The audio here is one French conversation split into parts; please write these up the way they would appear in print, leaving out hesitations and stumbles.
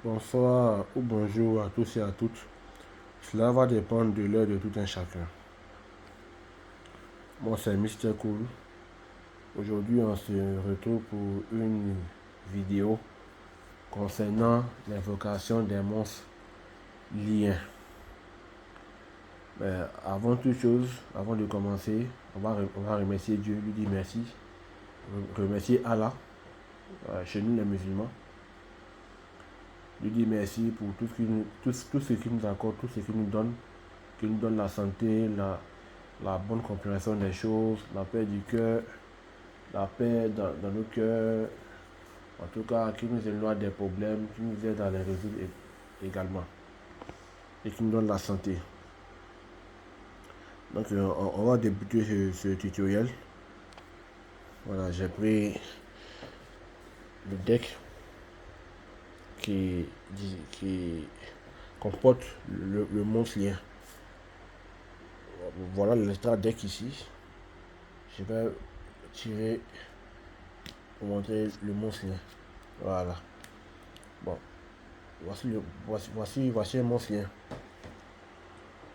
Bonsoir ou bonjour à tous et à toutes. Cela va dépendre de l'heure de tout un chacun. Moi, c'est Mister Cool. Aujourd'hui, on se retrouve pour une vidéo concernant l'invocation des monstres liens. Mais avant toute chose, avant de commencer, on va remercier Dieu, lui dire merci. Remercier Allah, chez nous les musulmans. Lui dire merci pour tout ce qu'il nous accorde, tout ce qu'il nous donne la santé, la bonne compréhension des choses, la paix du cœur, la paix dans nos cœurs, en tout cas qui nous éloigne des problèmes, qui nous aide à les résoudre également, et qui nous donne la santé. Donc on va débuter ce tutoriel. Voilà, j'ai pris le deck qui comporte le monstre lien. Voilà l'extra deck ici. Je vais tirer pour montrer le monstre lien. Voilà. Bon. Voici un monstre lien.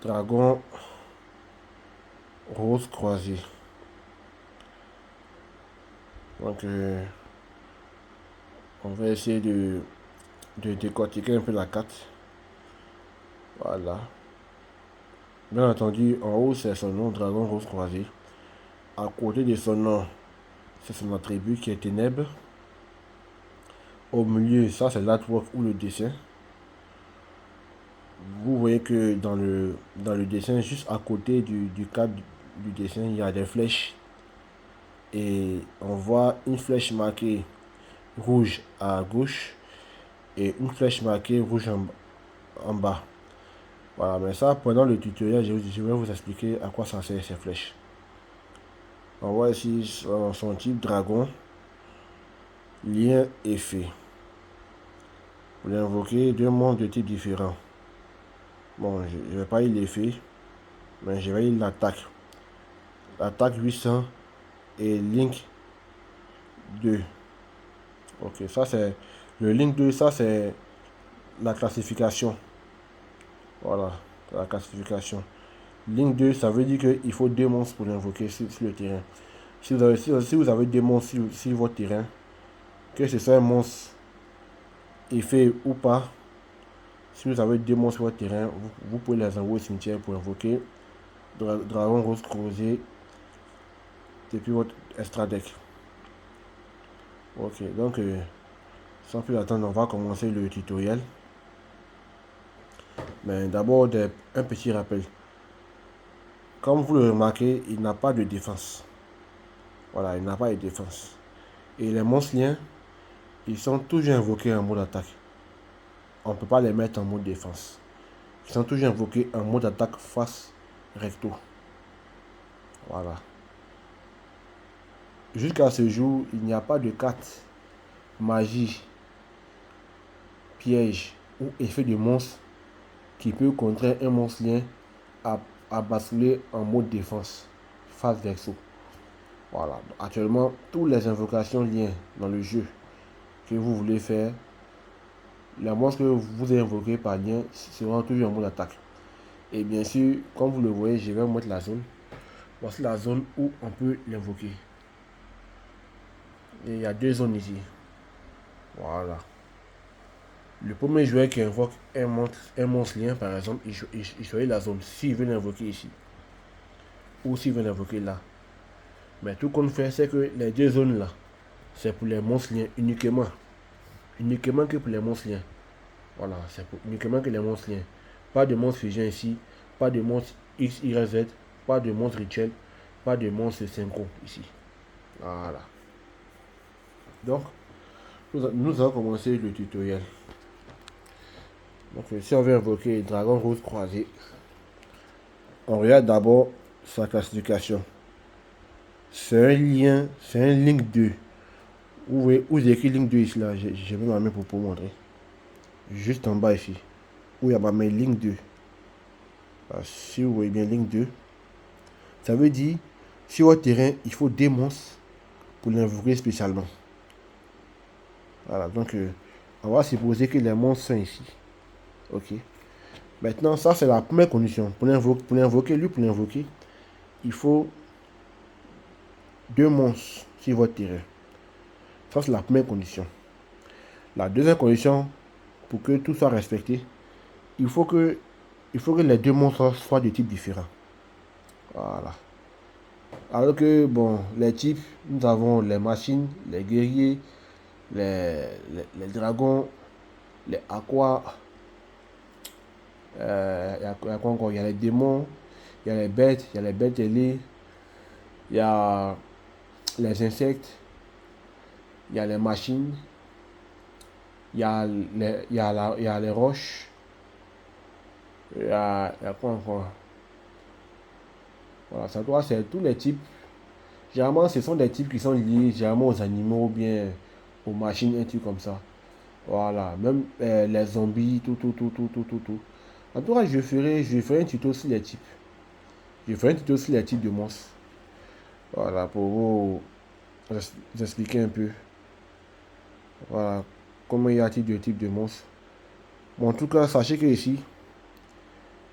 Dragon rose croisé. Donc on va essayer de décortiquer un peu la carte. Voilà. Bien entendu, en haut c'est son nom, Dragon rose croisé. À côté de son nom, c'est son attribut qui est ténèbres. Au milieu, ça c'est l'artwork ou le dessin. Vous voyez que dans le dessin, juste à côté du cadre du dessin, il y a des flèches. Et on voit une flèche marquée rouge à gauche et une flèche marquée rouge en bas. Voilà, mais ça, pendant le tutoriel, je vais vous expliquer à quoi ça sert ces flèches. On voit ici son type dragon, lien effet. Pour l'invoquer, deux monstres de type différents. Bon, je ne vais pas y l'effet, mais je vais y l'attaque. Attaque 800 et Link 2. Ok, ça c'est le Link 2, ça c'est la classification. Voilà, la classification. Link 2, ça veut dire qu'il faut deux monstres pour l'invoquer sur le terrain. Si vous avez deux monstres sur votre terrain, que ce soit un monstre effet ou pas, si vous avez deux monstres sur votre terrain, vous pouvez les envoyer au cimetière pour invoquer Dragon rose croisé depuis votre extra deck. Ok, donc sans plus attendre, on va commencer le tutoriel. Mais d'abord, un petit rappel. Comme vous le remarquez, il n'a pas de défense. Voilà, il n'a pas de défense. Et les monstres liens, ils sont toujours invoqués en mode attaque. On ne peut pas les mettre en mode défense. Ils sont toujours invoqués en mode attaque face recto. Voilà. Jusqu'à ce jour, il n'y a pas de carte magie, piège ou effet de monstre qui peut contraindre un monstre lien à basculer en mode défense face verso. Voilà. Actuellement, toutes les invocations liens dans le jeu que vous voulez faire, les monstres que vous avez invoqués par lien seront toujours en mode attaque. Et bien sûr, comme vous le voyez, je vais mettre la zone. Voici la zone où on peut l'invoquer. Et il y a deux zones ici. Voilà. Le premier joueur qui invoque un monstre lien, par exemple, il choisit la zone s'il veut l'invoquer ici. Ou s'il veut l'invoquer là. Mais tout qu'on fait, c'est que les deux zones là, c'est pour les monstres liens uniquement. Uniquement que pour les monstres liens. Voilà, c'est uniquement que les monstres liens. Pas de monstre fusion ici, pas de monstre X, Y, Z, pas de monstre rituel, pas de monstre synchro ici. Voilà. Donc, nous allons commencer le tutoriel. Donc, si on veut invoquer Dragon rose croisé, on regarde d'abord sa classification. C'est un lien, c'est un Link 2. Vous voyez où j'ai écrit Link 2 ici là, je vais ma main pour vous montrer. Juste en bas ici, où il y a ma main Link 2. Alors, si vous voyez bien Link 2, ça veut dire sur votre terrain, il faut des monstres pour l'invoquer spécialement. Voilà, donc On va supposer que les monstres sont ici. Ok. Maintenant, ça c'est la première condition. Pour l'invoquer, il faut 2 monstres sur votre terrain. Ça c'est la première condition. La deuxième condition, pour que tout soit respecté, il faut que les 2 monstres soient de types différents. Voilà. Alors que, bon, les types, nous avons les machines, les guerriers, les dragons, les aquas, il y a quoi encore? Il y a les démons, il y a les bêtes, ailées, il y a les insectes, il y a les machines, il y a les roches, il y a quoi encore? Voilà, ça doit c'est tous les types. Généralement, ce sont des types qui sont liés généralement aux animaux ou bien aux machines, un truc comme ça. Voilà, même les zombies, tout. En tout cas, je ferai un tuto sur les types. Je ferai un tuto sur les types de monstres. Voilà, pour vous expliquer un peu. Voilà, comment il y a de types de monstres. Bon, en tout cas, sachez que ici,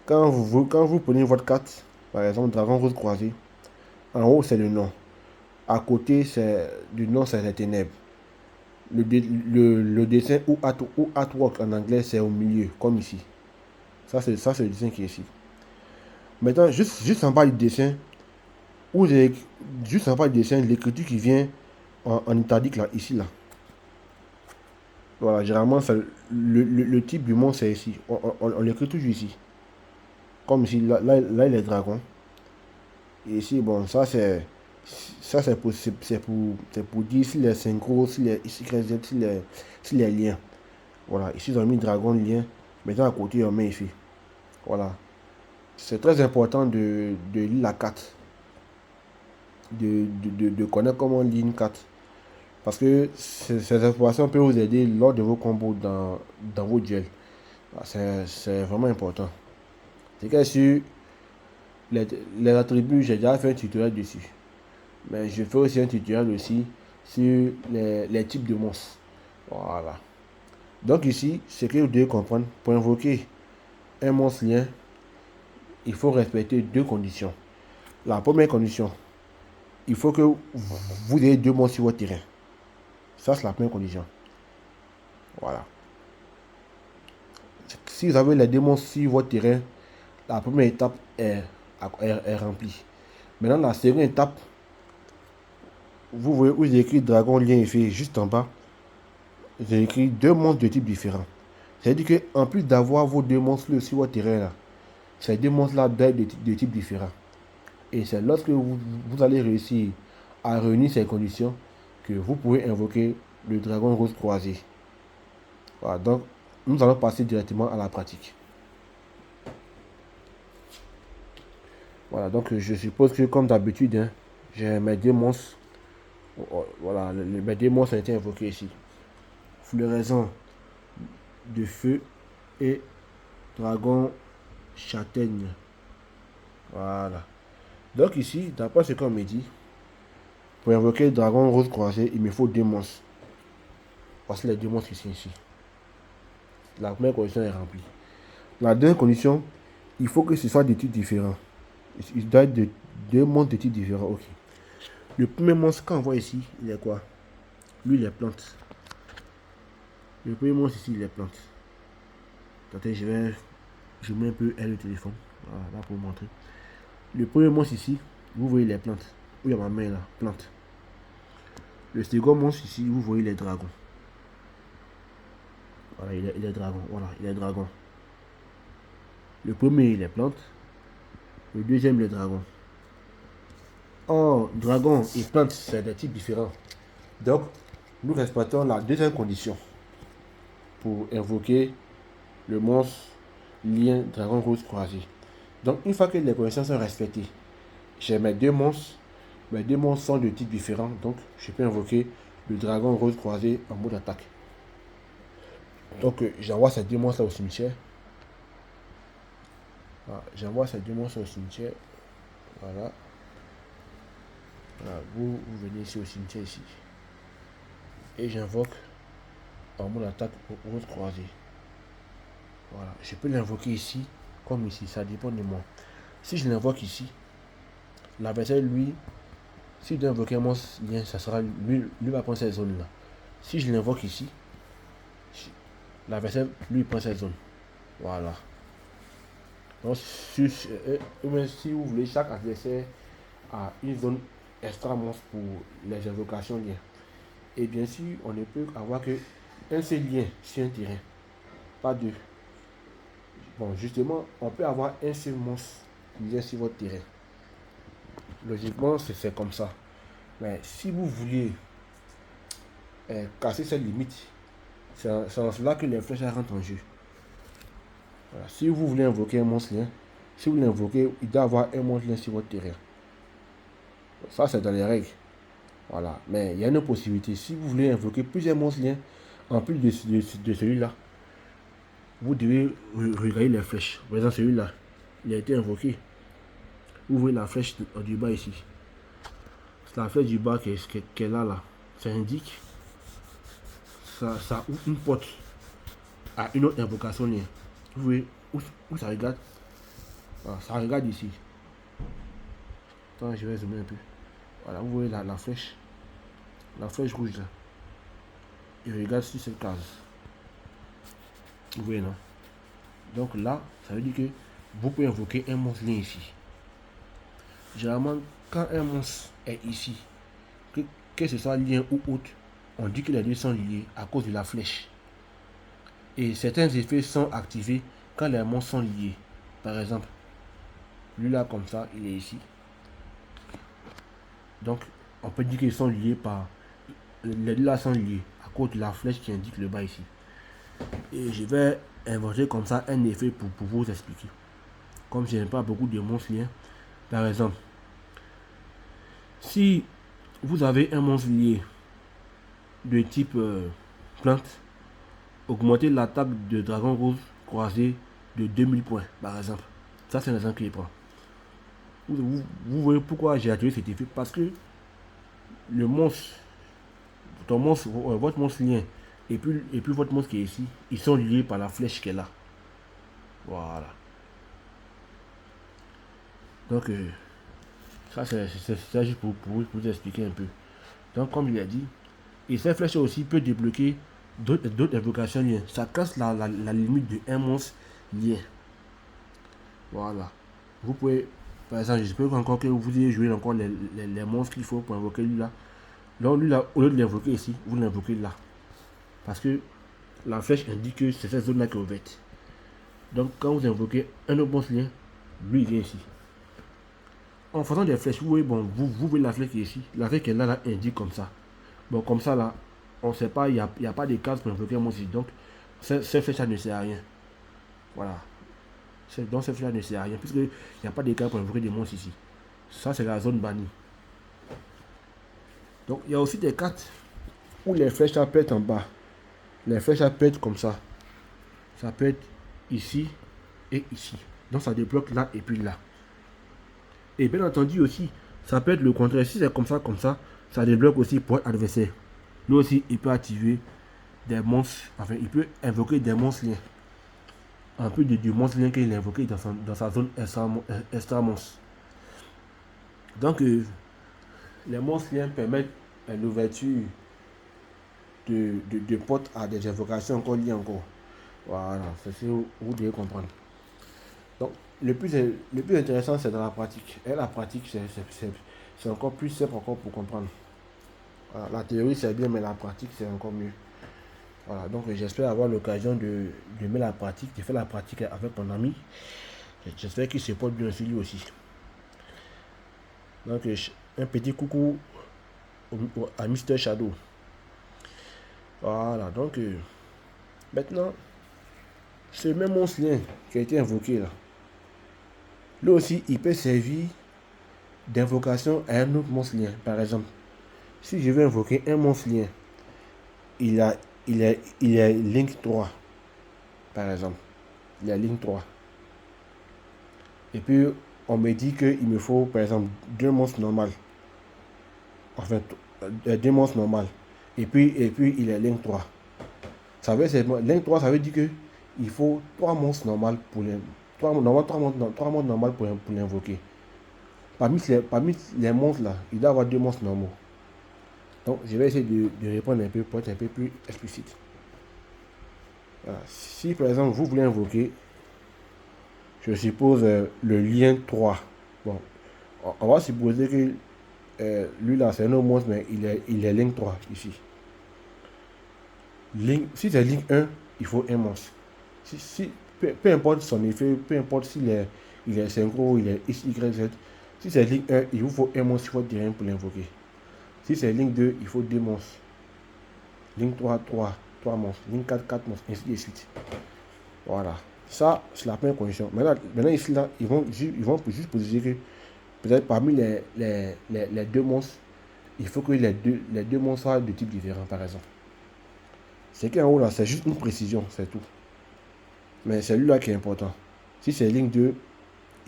quand vous prenez votre carte, par exemple, dragon rose croisé, en haut, c'est le nom. À côté, du nom, c'est les ténèbres. Le dessin ou artwork en anglais, c'est au milieu, comme ici. Ça, c'est le dessin qui est ici. Maintenant, juste en bas du dessin, juste en bas du dessin, l'écriture qui vient en italique, là, ici, là. Voilà, généralement, le type du monstre, c'est ici. On l'écrit toujours ici. Comme ici, là, il est dragon. Et ici, bon, ça, c'est pour dire si les synchros, si les XYZ, si les liens. Voilà, ici, ils ont mis dragon, lien. Maintenant, à côté, on met ici. Voilà. C'est très important de lire la carte. De connaître comment lire une carte. Parce que ces informations peuvent vous aider lors de vos combos dans vos duels. C'est vraiment important. C'est que sur les attributs, j'ai déjà fait un tutoriel dessus. Mais je fais aussi un tutoriel aussi sur les types de monstres. Voilà. Donc ici, ce que vous devez comprendre, pour invoquer un monstre lien, il faut respecter 2 conditions. La première condition, il faut que vous ayez 2 monstres sur votre terrain. Ça, c'est la première condition. Voilà. Si vous avez les 2 monstres sur votre terrain, la première étape est remplie. Maintenant, la seconde étape, vous voyez où j'ai écrit dragon, lien et fée juste en bas. J'ai écrit 2 monstres de type différents. C'est-à-dire qu'en plus d'avoir vos 2 monstres sur votre terrain là, ces 2 monstres-là doivent être de type différents. Et c'est lorsque vous allez réussir à réunir ces conditions que vous pouvez invoquer le dragon rose croisé. Voilà, donc nous allons passer directement à la pratique. Voilà, donc je suppose que comme d'habitude, hein, j'ai mes 2 monstres. Voilà, mes 2 monstres ont été invoqués ici. Floraison de feu et dragon châtaigne. Voilà. Donc ici, d'après ce qu'on me dit, pour invoquer le dragon rose croisé, il me faut 2 monstres. Voici les 2 monstres qui sont ici. La première condition est remplie. La deuxième condition, il faut que ce soit de types différents. Il doit être de 2 monstres de types différents. Ok. Le premier monstre qu'on voit ici, il est quoi? Lui, il est plante. Le premier monstre ici, il est plante. Attendez, je mets un peu le téléphone. Voilà, là pour vous montrer. Le premier monstre ici, vous voyez les plantes. Où il y a ma main là, plante. Le second monstre ici, vous voyez les dragons. Voilà, il est dragon. Voilà, il est dragon. Le premier, il est plante. Le deuxième, le dragon. Oh, dragon et plante, c'est des types différents. Donc, nous respectons la deuxième condition pour invoquer le monstre lien dragon rose croisé. Donc, une fois que les conditions sont respectées, j'ai mes 2 monstres. Mes 2 monstres sont de types différents. Donc, je peux invoquer le dragon rose croisé en mode attaque. Donc, j'envoie ces 2 monstres là au cimetière. Voilà, j'envoie ces 2 monstres au cimetière. Voilà. Voilà. Vous venez ici au cimetière ici. Et j'invoque en mode attaque rose croisée. Voilà, je peux l'invoquer ici, comme ici, ça dépend de moi. Si je l'invoque ici, l'adversaire, lui, s'il doit invoquer un monstre lien, ça sera lui va prendre cette zone là. Si je l'invoque ici, l'adversaire, lui, prend cette zone. Voilà. Donc, si vous voulez, chaque adversaire a une zone extra monstre pour les invocations liens. Et bien sûr, on ne peut avoir que un seul lien sur un terrain, pas deux. Bon, justement, on peut avoir un seul monstre lien sur votre terrain. Logiquement, c'est comme ça. Mais si vous voulez casser cette limite, c'est en cela que les flèches rentrent en jeu. Voilà. Si vous voulez invoquer un monstre lien, si vous l'invoquez, il doit avoir un monstre lien sur votre terrain. Ça, c'est dans les règles. Voilà. Mais il y a une possibilité. Si vous voulez invoquer plusieurs monstres liens, en plus de celui-là, vous devez regarder les flèches. Par exemple, celui-là, il a été invoqué. Vous voyez la flèche du bas ici. C'est la flèche du bas qui est là. Ça indique, ça ouvre une porte à une autre invocation lien. Vous voyez où ça regarde. Voilà, ça regarde ici. Attends, je vais zoomer un peu. Voilà, vous voyez la flèche rouge là. Il regarde sur cette case. Vous voyez, non? Donc là, ça veut dire que vous pouvez invoquer un monstre lien ici. Généralement, quand un monstre est ici, que ce soit lien ou autre, on dit que les deux sont liés à cause de la flèche. Et certains effets sont activés quand les monstres sont liés. Par exemple, lui là comme ça, il est ici. Donc, on peut dire qu'ils sont liés par... Les deux là sont liés à cause de la flèche qui indique le bas ici. Et je vais inventer comme ça un effet pour vous expliquer. Comme je n'aime pas beaucoup de monstres liés. Par exemple, si vous avez un monstre lié de type plante, augmentez l'attaque de dragon rose croisé de 2000 points, par exemple. Ça, c'est un exemple qui prend. Vous voyez pourquoi j'ai attiré cet effet? Parce que le monstre, votre monstre lien et puis votre monstre qui est ici, ils sont liés par la flèche qui est là. Voilà. Donc, ça c'est juste pour vous expliquer un peu. Donc, comme il a dit, et cette flèche aussi peut débloquer d'autres invocations liens. Ça casse la limite de un monstre lien. Voilà. Vous pouvez, par exemple, j'espère encore que vous ayez joué encore les monstres qu'il faut pour invoquer lui là. Donc lui là, au lieu de l'invoquer ici, vous l'invoquez là. Parce que la flèche indique que c'est cette zone là qui est ouverte. Donc quand vous invoquez un autre monstre lien, lui il vient ici. En faisant des flèches, vous voyez, bon, vous voyez la flèche qui est ici. La flèche qui est là indique comme ça. Bon, comme ça là, on ne sait pas, il n'y a pas de case pour invoquer un monstre ici. Donc cette flèche là ne sert à rien. Voilà. Donc cette flèche là ne sert à rien. Puisqu'il n'y a pas de case pour invoquer des monstres ici. Ça c'est la zone bannie. Donc il y a aussi des cartes où les flèches ça peut être en bas. Les flèches ça peut être comme ça. Ça peut être ici et ici. Donc ça débloque là et puis là. Et bien entendu aussi, ça peut être le contraire. Si c'est comme ça, ça débloque aussi pour l'adversaire. Lui aussi, il peut activer des monstres. Enfin, il peut invoquer des monstres liens. Un peu du monstre lien qu'il a invoqué dans sa zone extra monstre. Donc, les monstres liens permettent l'ouverture de portes à des invocations encore liées encore. Voilà, c'est ce que vous devez comprendre. Donc, le plus intéressant, c'est dans la pratique. Et la pratique, c'est encore plus simple encore pour comprendre. Voilà, la théorie, c'est bien, mais la pratique, c'est encore mieux. Voilà, donc j'espère avoir l'occasion de mettre la pratique, de faire la pratique avec mon ami. J'espère qu'il se porte bien sur lui aussi. Donc, un petit coucou à Mr. Shadow. Voilà, donc maintenant, ce même monstre lien qui a été invoqué là, lui aussi, il peut servir d'invocation à un autre monstre lien. Par exemple, si je veux invoquer un monstre lien, il est Link 3. Par exemple, il a Link 3. Et puis, on me dit qu'il me faut, par exemple, deux monstres normales. Enfin, deux monstres normales. Et puis il est Link 3. Ça veut dire, link 3, ça veut dire que il faut 3 monstres normales pour les. 3 monstres normales pour l'invoquer. Parmi les monstres là, il doit y avoir 2 monstres normaux. Donc, je vais essayer de répondre un peu pour être un peu plus explicite. Voilà. Si par exemple vous voulez invoquer, je suppose le lien 3. Bon, on va supposer que lui là c'est un autre monstre, mais il est link 3 ici. Si c'est link 1, il faut un monstre. Peu importe son effet, peu importe il est synchro, il est X, Y, Z. Si c'est link 1, il vous faut un monstre sur votre terrain pour l'invoquer. Si c'est link 2, il faut 2 monstres. Link 3, 3 monstres. Link 4, 4 monstres, ainsi de suite. Voilà. Ça, c'est la première condition. Maintenant ici, là, ils vont juste poser que peut-être parmi les 2 monstres, il faut que les deux monstres soient de type différent, par exemple. C'est qu'en haut, là, c'est juste une précision, c'est tout. Mais c'est lui-là qui est important. Si c'est ligne 2,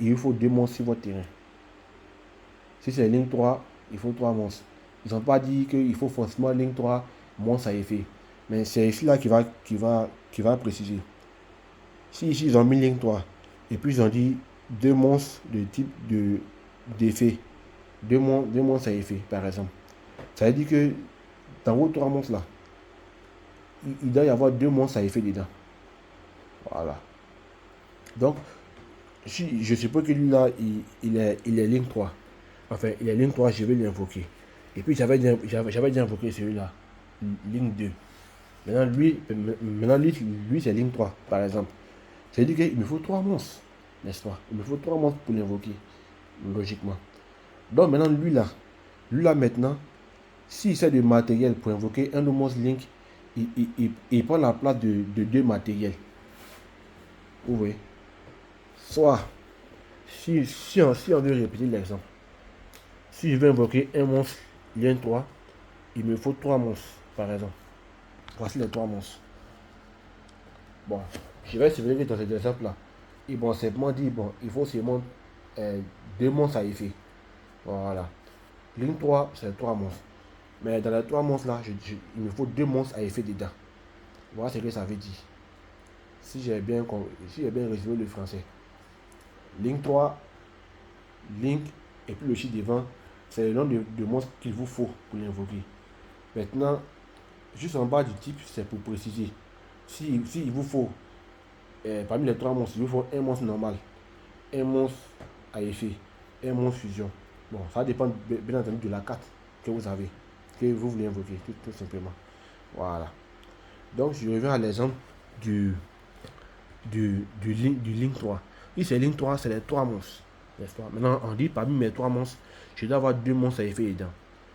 il faut 2 monstres sur votre terrain. Si c'est ligne 3, il faut 3 monstres. Ils n'ont pas dit qu'il faut forcément ligne 3, monstre à effet. Mais c'est ici là qui va préciser. Si ici ils ont mis ligne 3, et puis ils ont dit 2 monstres de type d'effet. 2 monstres à effet, par exemple. Ça veut dire que dans vos 3 monstres là, il doit y avoir 2 monstres à effet dedans. Voilà. Donc, si je suppose que lui là, il est ligne 3. Enfin, il est ligne 3, je vais l'invoquer. Et puis j'avais déjà invoqué celui-là, ligne 2. Maintenant lui c'est ligne 3, par exemple. C'est-à-dire qu'il me faut 3 monstres, n'est-ce pas? Il me faut 3 monstres pour l'invoquer, logiquement. Donc maintenant, lui là maintenant, s'il sert de matériel pour invoquer un de monstre link, il prend la place de 2 matériels. Vous voyez? Soit, si on veut répéter l'exemple, si je veux invoquer un monstre lien 3, il me faut 3 monstres, par exemple. Voici les 3 monstres. Bon, je vais surveiller dans cet exemple-là. Et bon, c'est moi dit, bon, il faut seulement 2 monstres à effet. Voilà. Ligne 3, c'est 3 monstres. Mais dans les 3 monstres-là, il me faut 2 monstres à effet dedans. Voilà ce que ça veut dire. Si j'ai bien résumé le français. Ligne 3, link, et puis le chiffre devant, c'est le nom de monstre qu'il vous faut pour l'invoquer. Maintenant, juste en bas du type, c'est pour préciser. Si il vous faut, parmi les 3 monstres, il vous faut un monstre normal, un monstre à effet, un monstre fusion. Bon, ça dépend bien entendu de la carte que vous avez, que vous voulez invoquer, tout simplement. Voilà. Donc, je reviens à l'exemple du ligne 3. Si c'est ligne 3, c'est les 3 monstres. N'est-ce pas? Maintenant, on dit parmi mes 3 monstres, je dois avoir 2 monstres à effet dedans.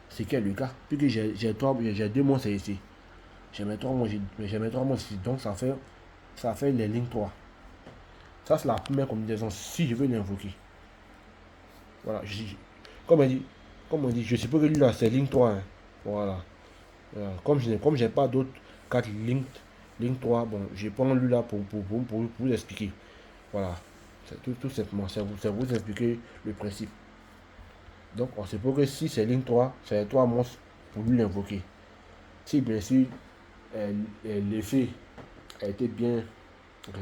C'est quel le cas? Puisque j'ai 2 monstres à effet. J'ai mes 3 monstres ici. Donc, ça fait les lignes 3. Ça, c'est la première combinaison si je veux l'invoquer. Voilà. Comme on dit, je suppose que lui là, c'est ligne 3. Hein. Voilà. Comme je n'ai pas d'autres 4 lignes 3, bon, je prends lui là pour vous expliquer. Voilà. C'est tout simplement. C'est vous expliquer le principe. Donc, on suppose que si c'est ligne 3, c'est les 3 monstres pour lui l'invoquer. Si bien sûr, l'effet a été bien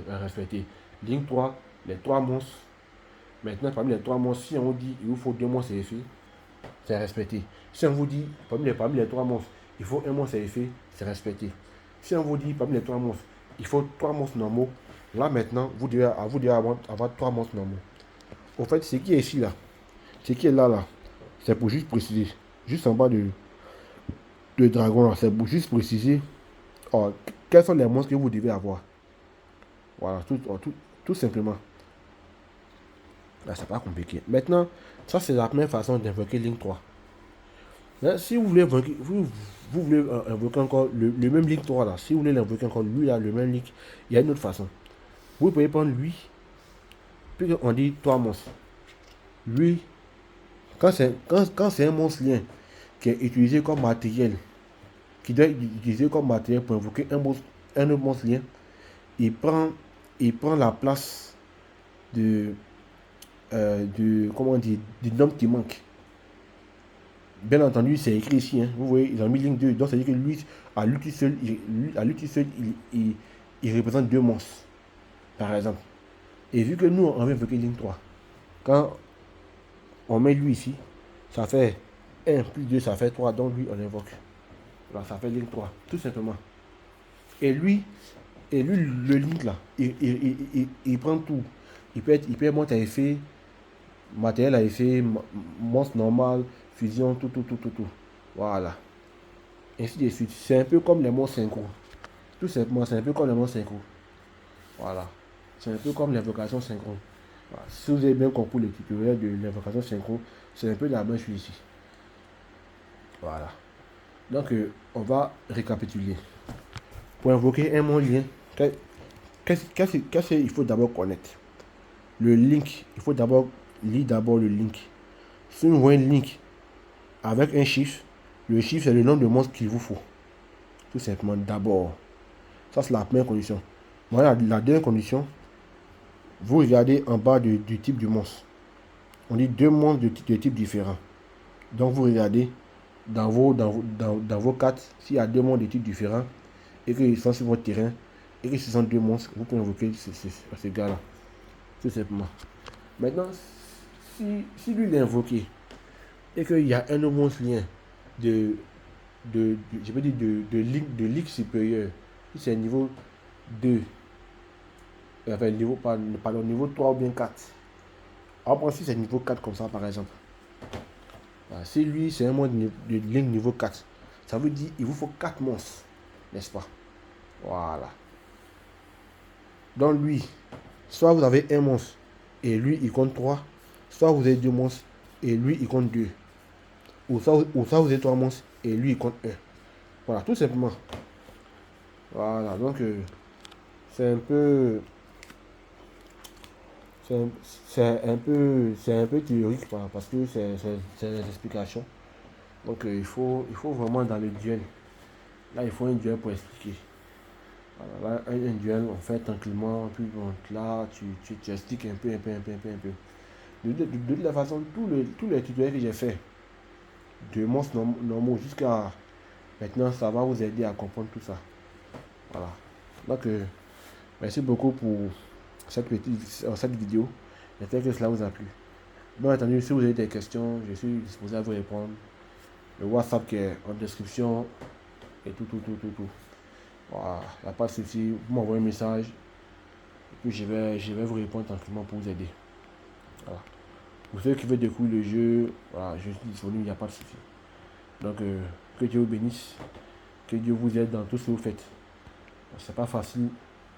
respecté. Ligne 3, les 3 monstres. Maintenant, parmi les 3 monstres, si on vous dit il vous faut 2 monstres à effet, c'est respecté. Si on vous dit parmi les 3 monstres, il faut un monstre à effet, c'est respecté. Si on vous dit parmi les 3 monstres, il faut 3 monstres normaux, là maintenant, vous devez avoir 3 monstres normaux. En fait, ce qui est ici, là, ce qui est là, c'est pour juste préciser. Juste en bas de dragon, là, c'est pour juste préciser quels sont les monstres que vous devez avoir. Voilà, tout simplement. Là, c'est pas compliqué. Maintenant, ça, c'est la première façon d'invoquer ligne 3. Là, si vous voulez invoquer encore le même ligne 3 là, si vous voulez l'invoquer encore lui là, le même ligne, il y a une autre façon. Vous pouvez prendre lui, puis on dit 3 monstres. Lui, quand c'est un monstre lien qui est utilisé comme matériel, qui doit être utilisé comme matériel pour invoquer un autre monstre lien, il prend la place comment on dit, du nom qui manque. Bien entendu, c'est écrit ici. Hein. Vous voyez, ils ont mis Link 2. Donc, ça veut dire que lui, à lui tout seul, il représente 2 monstres, par exemple. Et vu que nous, on veut invoquer Link 3, quand on met lui ici, ça fait 1 plus 2, ça fait 3. Donc, lui, on invoque. Voilà, ça fait Link 3, tout simplement. Et lui, le Link là, il prend tout. Il peut être monstre à effet, matériel à effet, monstre normal, fusion, tout. Voilà. Ainsi de suite. C'est un peu comme les monstres synchro. Tout simplement, c'est un peu comme les monstres synchro. Voilà. C'est un peu comme l'invocation synchro. Voilà. Si vous avez bien compris le tutoriel de l'invocation synchro, c'est un peu la même chose ici. Voilà. Donc, on va récapituler. Pour invoquer un monstre lien, qu'est-ce qu'il faut d'abord connaître? Le link, il faut d'abord lire le link. Si vous voyez un link avec un chiffre, le chiffre c'est le nombre de monstres qu'il vous faut. Tout simplement d'abord. Ça c'est la première condition. Voilà la deuxième condition. Vous regardez en bas du type du monstre. On dit 2 monstres de types différents. Donc vous regardez dans vos cartes, s'il y a 2 monstres de types différents et qu'ils sont sur votre terrain et que ce sont 2 monstres, vous pouvez invoquer ces gars-là. Tout simplement. Maintenant, si lui il est invoqué et qu'il y a un autre monstre lien je peux dire de ligue supérieure, si c'est niveau 2, enfin niveau 3 ou bien 4. On prend si c'est niveau 4 comme ça par exemple. Voilà, si lui c'est un monstre de ligue niveau 4, ça veut dire il vous faut 4 monstres, n'est-ce pas? Voilà. Donc lui, soit vous avez un monstre et lui il compte 3, soit vous avez 2 monstres et lui il compte 2. Ou soit vous avez 3 monstres et lui il compte 1. Voilà, tout simplement. Voilà, donc c'est un peu c'est un peu théorique parce que c'est des explications. Donc il faut vraiment dans le duel. Là il faut un duel pour expliquer. Voilà, là, un duel on fait tranquillement, puis bon, là tu expliques un peu. De toute la façon, tous les tutoriels que j'ai fait de monstres normaux jusqu'à maintenant, ça va vous aider à comprendre tout ça. Voilà. Donc merci beaucoup pour cette vidéo. J'espère que cela vous a plu. Bien entendu, si vous avez des questions, je suis disposé à vous répondre. Le WhatsApp qui est en description et tout. Voilà, il n'y a pas de souci. Vous m'envoyez un message et puis je vais vous répondre tranquillement pour vous aider. Voilà. Pour ceux qui veulent découvrir le jeu, voilà, je suis disponible, il n'y a pas de souci. Donc, que Dieu vous bénisse, que Dieu vous aide dans tout ce que vous faites. C'est pas facile,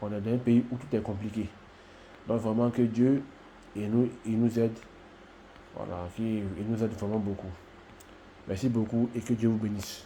on est dans un pays où tout est compliqué. Donc, vraiment que Dieu il nous aide. Voilà, il nous aide vraiment beaucoup. Merci beaucoup et que Dieu vous bénisse.